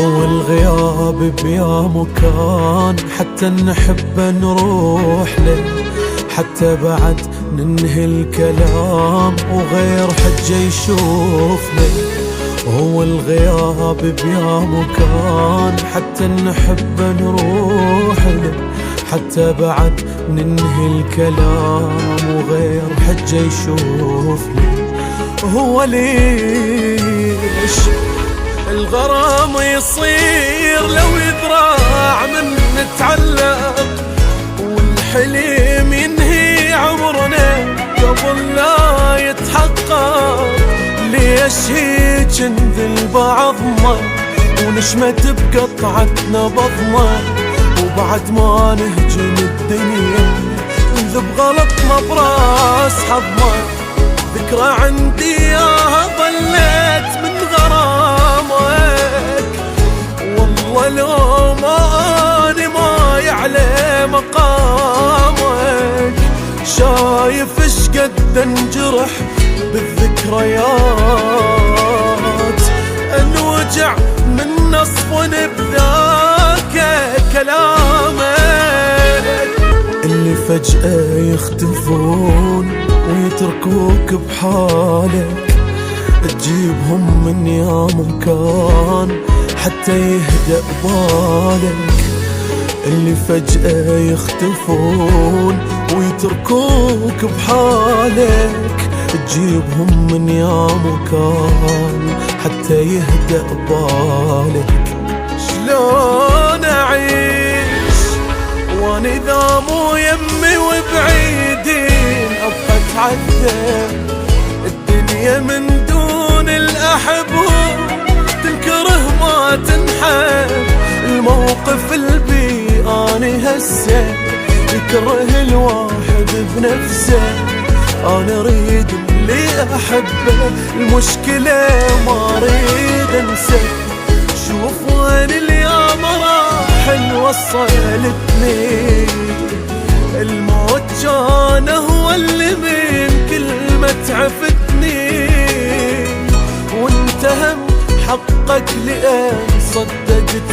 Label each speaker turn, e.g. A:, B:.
A: هو الغياب بيا مكان حتى نحب نروح له، حتى بعد ننهي الكلام وغير حجة يشوفنا. هو الغياب بيا مكان حتى نحب نروح له، حتى بعد ننهي الكلام وغير حجة يشوفنا. هو ليش الغرام يصير لو يذراع من نتعلق، والحلم ينهي عمرنا قبل لا يتحقق؟ ليش هيج نذل بعضنا ونشمت بقطعتنا بضنا، وبعد ما نهجم الدنيا نذب غلطنا براس حظنا؟ ذكرى عندي ياها ظلت من غرامك، والله لو ما أنا ما يعلى مقامك. شايف اش قد انجرح بالذكريات، انوجع من نصف بذاك كلامك. اللي فجأة يختفون ويتركوك بحالك، تجيبهم من يا مكان حتى يهدأ بالك. اللي فجأة يختفون ويتركوك بحالك، تجيبهم من يا مكان حتى يهدأ بالك. شلون أعيش وانا إذا مو يمي وبعيدين أبقى أتعذب؟ الدنيا من دون الأحبهم تنكره ما تنحب. الموقف البي أنا هسه يكره الواحد بنفسه. أنا أريد اللي أحبه، المشكلة ما أريد أنسى. شوف وين اليوم راح وصلتني، الموت كان هو اللي من كلمة عفتني. وانتهم حقك لأن صدقت